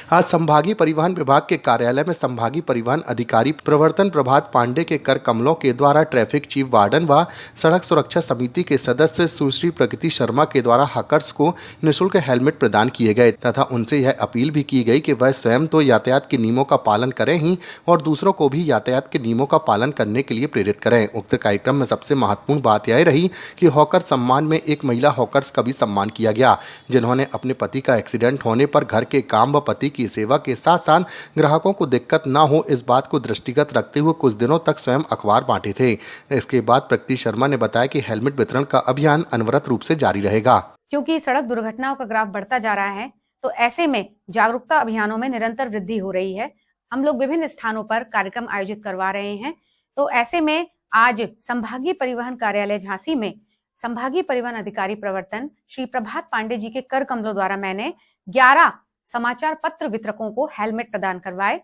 आज संभागीय परिवहन विभाग के कार्यालय में संभागीय परिवहन अधिकारी प्रवर्तन प्रभात पांडे के कर कमलों के द्वारा ट्रैफिक चीफ वार्डन व सड़क सुरक्षा समिति के सदस्य सुश्री प्रगति शर्मा के द्वारा हॉकर्स को निःशुल्क हेलमेट प्रदान किए गए तथा उनसे यह अपील भी की गई कि वह स्वयं तो यातायात के नियमों का पालन करें ही और दूसरों को भी यातायात के नियमों का पालन करने के लिए प्रेरित करें। उक्त कार्यक्रम में सबसे महत्वपूर्ण बात यह रही कि हॉकर सम्मान में एक महिला हॉकर्स का भी सम्मान किया गया, जिन्होंने अपने पति का एक्सीडेंट होने पर घर के काम व पति की सेवा के साथ साथ ग्राहकों को दिक्कत न हो इस बात को दृष्टिगत रखते हुए कुछ दिनों तक स्वयं अखबार बांटे थे। इसके बाद प्रगति शर्मा ने बताया कि हेलमेट वितरण का अभियान अनवरत रूप से जारी रहेगा। क्योंकि सड़क दुर्घटनाओं का ग्राफ बढ़ता जा रहा है, तो ऐसे में जागरूकता अभियानों में निरंतर वृद्धि हो रही है। हम लोग विभिन्न स्थानों पर कार्यक्रम आयोजित करवा रहे हैं। तो ऐसे में आज संभागीय परिवहन कार्यालय झांसी में संभागीय परिवहन अधिकारी प्रवर्तन श्री प्रभात पांडे जी के कर कमलों द्वारा मैंने 11 समाचार पत्र वितरकों को हेलमेट प्रदान करवाए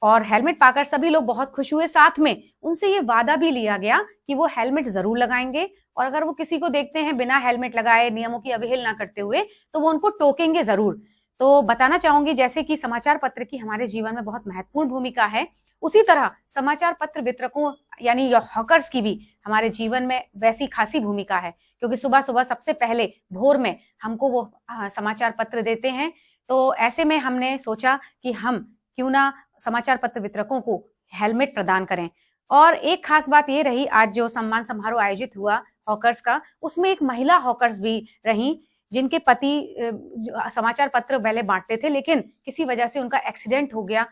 और हेलमेट पाकर सभी लोग बहुत खुश हुए। साथ में उनसे ये वादा भी लिया गया कि वो हेलमेट जरूर लगाएंगे और अगर वो किसी को देखते हैं बिना हेलमेट लगाए नियमों की अवहेलना करते हुए तो वो उनको टोकेंगे जरूर। तो बताना चाहूंगी, जैसे कि समाचार पत्र की हमारे जीवन में बहुत महत्वपूर्ण भूमिका है, उसी तरह समाचार पत्र वितरकों यानी हॉकर्स की भी हमारे जीवन में वैसी खासी भूमिका है, क्योंकि सुबह सुबह सबसे पहले भोर में हमको वो समाचार पत्र देते हैं। तो ऐसे में हमने सोचा कि हम क्यों ना समाचार पत्र वितरकों को हेलमेट प्रदान करें। और एक खास बात ये रही, आज जो सम्मान समारोह आयोजित हुआ हॉकर्स का, उसमें एक महिला हॉकर्स भी रही जिनके पति समाचार पत्र पहले बांटते थे, लेकिन किसी वजह से उनका एक्सीडेंट हो गया।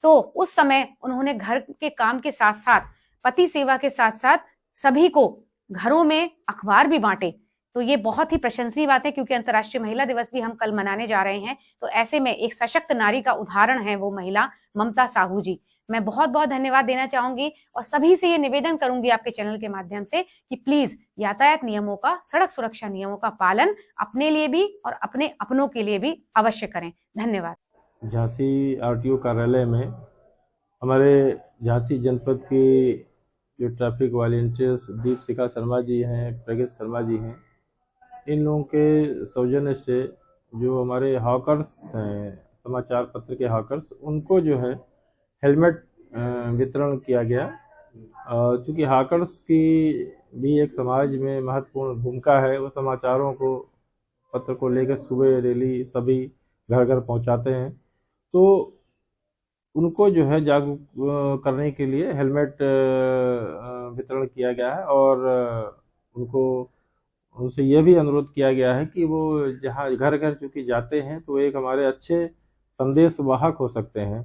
तो उस समय उन्होंने घर के काम के साथ साथ पति सेवा के साथ साथ सभी को घरों में अखबार भी बांटे। तो ये बहुत ही प्रशंसनीय बात है, क्योंकि अंतर्राष्ट्रीय महिला दिवस भी हम कल मनाने जा रहे हैं। तो ऐसे में एक सशक्त नारी का उदाहरण है वो महिला ममता साहू जी। मैं बहुत बहुत धन्यवाद देना चाहूंगी और सभी से ये निवेदन करूंगी आपके चैनल के माध्यम से कि प्लीज यातायात नियमों का, सड़क सुरक्षा नियमों का पालन अपने लिए भी और अपने अपनों के लिए भी अवश्य करें। धन्यवाद। झांसी आरटीओ कार्यालय में हमारे झांसी जनपद की जो ट्रैफिक वॉलंटियर्स दीपशिखा शर्मा जी हैं, प्रगति शर्मा जी हैं, इन लोगों के सौजन्य से जो हमारे हॉकर्स हैं, समाचार पत्र के हॉकर्स, उनको जो है हेलमेट वितरण किया गया। क्योंकि हॉकर्स की भी एक समाज में महत्वपूर्ण भूमिका है। वो समाचारों को, पत्र को लेकर सुबह रैली सभी घर घर पहुंचाते हैं। तो उनको जो है जागरूक करने के लिए हेलमेट वितरण किया गया है और उनसे यह भी अनुरोध किया गया है कि वो जहाँ घर घर चूँकि जाते हैं तो एक हमारे अच्छे संदेश वाहक हो सकते हैं।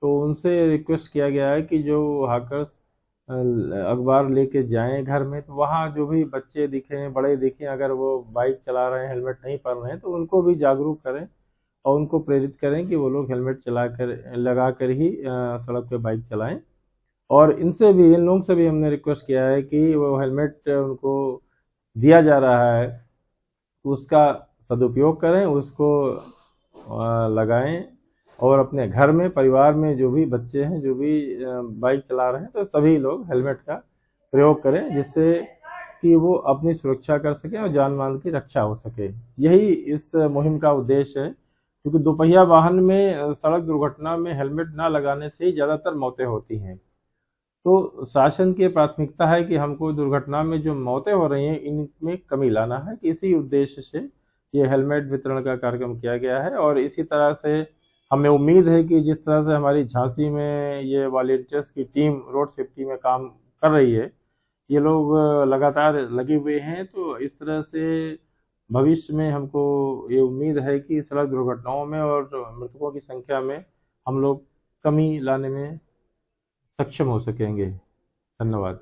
तो उनसे रिक्वेस्ट किया गया है कि जो हॉकर्स अखबार लेके जाएं घर में, तो वहाँ जो भी बच्चे दिखें, बड़े दिखें, अगर वो बाइक चला रहे हैं, हेलमेट नहीं पहन रहे हैं, तो उनको भी जागरूक करें और उनको प्रेरित करें कि वो लोग हेलमेट लगा कर ही सड़क पे बाइक चलाएं। और इन लोगों से भी हमने रिक्वेस्ट किया है कि वो हेलमेट उनको दिया जा रहा है तो उसका सदुपयोग करें, उसको लगाएं और अपने घर में, परिवार में जो भी बच्चे हैं, जो भी बाइक चला रहे हैं, तो सभी लोग हेलमेट का प्रयोग करें, जिससे कि वो अपनी सुरक्षा कर सकें और जान माल की रक्षा हो सके। यही इस मुहिम का उद्देश्य है, क्योंकि दोपहिया वाहन में सड़क दुर्घटना में हेलमेट ना लगाने से ही ज़्यादातर मौतें होती हैं। तो शासन की प्राथमिकता है कि हमको दुर्घटना में जो मौतें हो रही हैं इनमें कमी लाना है। इसी उद्देश्य से ये हेलमेट वितरण का कार्यक्रम किया गया है। और इसी तरह से हमें उम्मीद है कि जिस तरह से हमारी झांसी में ये वॉलंटियर्स की टीम रोड सेफ्टी में काम कर रही है, ये लोग लगातार लगे हुए हैं, तो इस तरह से भविष्य में हमको ये उम्मीद है कि सड़क दुर्घटनाओं में और मृतकों की संख्या में हम लोग कमी लाने में सक्षम हो सकेंगे। धन्यवाद।